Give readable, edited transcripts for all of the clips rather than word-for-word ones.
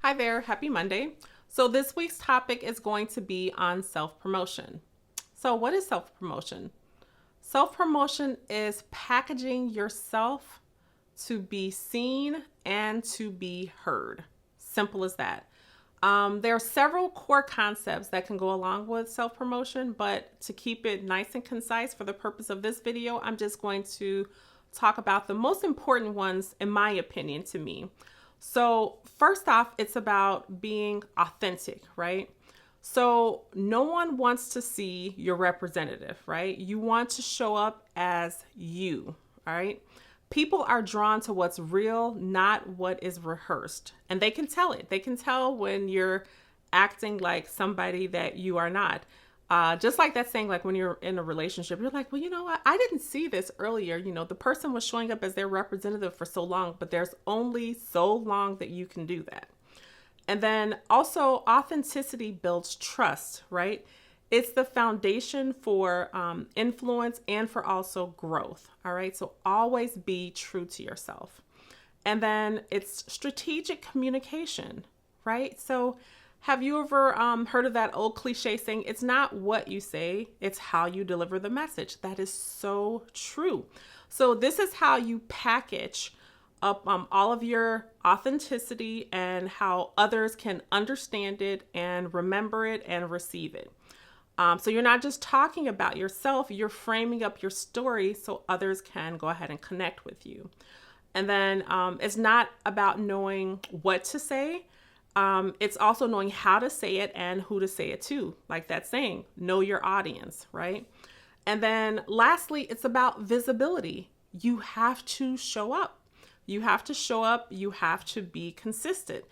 Hi there, happy Monday. So, this week's topic is going to be on self promotion. So, what is self promotion? Self promotion is packaging yourself to be seen and to be heard. Simple as that. There are several core concepts that can go along with self promotion, but to keep it nice and concise for the purpose of this video, I'm just going to talk about the most important ones, in my opinion, to me. So, first off, it's about being authentic, right? So, no one wants to see your representative, right? You want to show up as you, all right? People are drawn to what's real, not what is rehearsed. And they can tell it. They can tell when you're acting like somebody that you are not. Just like that saying, like when you're in a relationship, you're like, well, you know what? I didn't see this earlier. You know, the person was showing up as their representative for so long, but there's only so long that you can do that. And then also, authenticity builds trust, right? It's the foundation for influence and for also growth. All right. So always be true to yourself. And then it's strategic communication, right? So have you ever heard of that old cliche saying, it's not what you say, it's how you deliver the message? That is so true. So this is how you package up all of your authenticity and how others can understand it and remember it and receive it. So you're not just talking about yourself, you're framing up your story so others can go ahead and connect with you. And then it's not about knowing what to say. It's also knowing how to say it and who to say it to. Like that saying, know your audience, right? And then lastly, it's about visibility. You have to show up. You have to show up. You have to be consistent.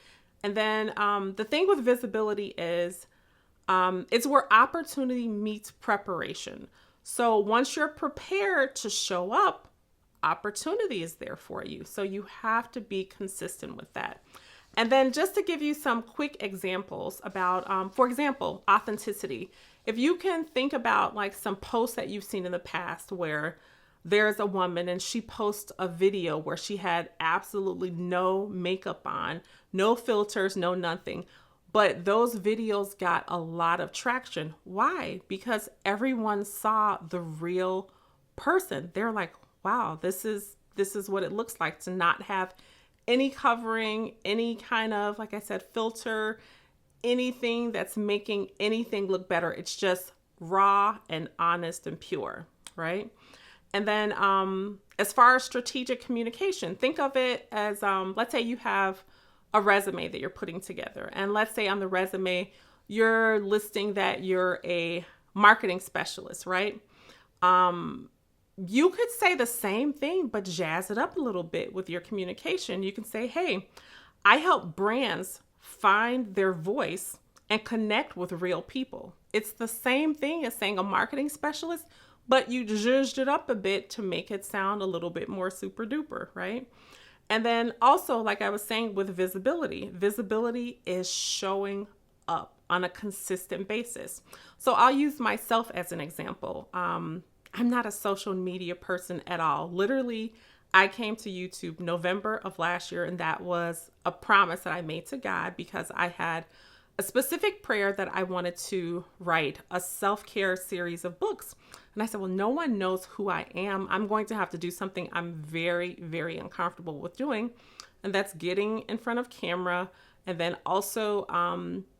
And then the thing with visibility is it's where opportunity meets preparation. So once you're prepared to show up, opportunity is there for you. So you have to be consistent with that. And then just to give you some quick examples about, for example, authenticity. If you can think about like some posts that you've seen in the past where there's a woman and she posts a video where she had absolutely no makeup on, no filters, no nothing. But those videos got a lot of traction. Why? Because everyone saw the real person. They're like, wow, this is what it looks like to not have any covering, any kind of, like I said, filter, anything that's making anything look better. It's just raw and honest and pure, right? And then as far as strategic communication, think of it as, let's say you have a resume that you're putting together. And let's say on the resume, you're listing that you're a marketing specialist, right? You could say the same thing, but jazz it up a little bit with your communication. You can say, hey, I help brands find their voice and connect with real people. It's the same thing as saying a marketing specialist, but you zhuzhed it up a bit to make it sound a little bit more super duper, right? And then also, like I was saying with visibility, visibility is showing up on a consistent basis. So I'll use myself as an example. I'm not a social media person at all. Literally, I came to YouTube November of last year, and that was a promise that I made to God because I had a specific prayer that I wanted to write a self-care series of books. And I said, well, no one knows who I am. I'm going to have to do something I'm very, very uncomfortable with doing. And that's getting in front of camera and then also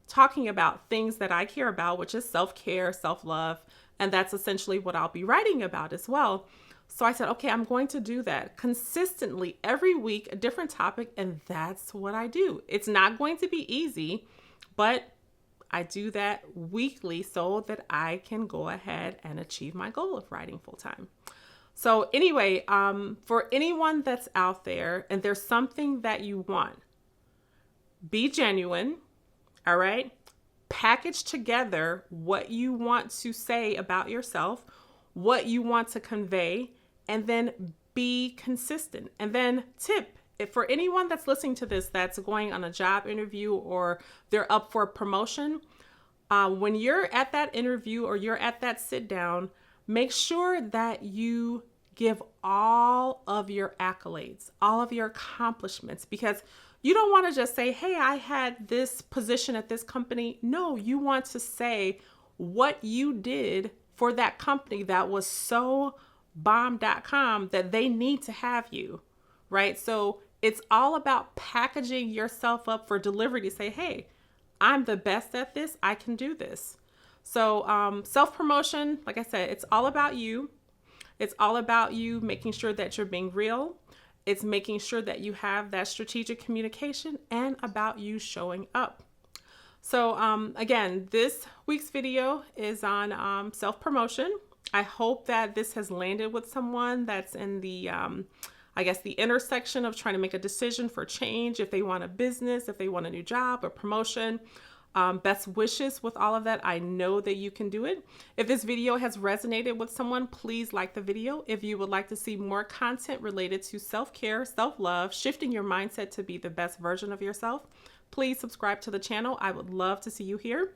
talking about things that I care about, which is self-care, self-love. And that's essentially what I'll be writing about as well. So I said, okay, I'm going to do that consistently every week, a different topic. And that's what I do. It's not going to be easy, but I do that weekly so that I can go ahead and achieve my goal of writing full time. So anyway, for anyone that's out there and there's something that you want, be genuine, all right? Package together what you want to say about yourself, what you want to convey, and then be consistent. And then if for anyone that's listening to this that's going on a job interview or they're up for a promotion, when you're at that interview or you're at that sit down, make sure that you give all of your accolades, all of your accomplishments, because You don't want to just say, hey, I had this position at this company. No, you want to say what you did for that company that was so bomb.com that they need to have you, right? So it's all about packaging yourself up for delivery to say, hey, I'm the best at this. I can do this. So self-promotion, like I said, it's all about you. It's all about you making sure that you're being real. It's making sure that you have that strategic communication and about you showing up. So again, this week's video is on self-promotion. I hope that this has landed with someone that's in the, I guess, the intersection of trying to make a decision for change, if they want a business, if they want a new job, a promotion. Best wishes with all of that. I know that you can do it. If this video has resonated with someone, please like the video. If you would like to see more content related to self-care, self-love, shifting your mindset to be the best version of yourself, please subscribe to the channel. I would love to see you here.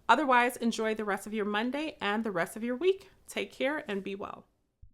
Otherwise, enjoy the rest of your Monday and the rest of your week. Take care and be well.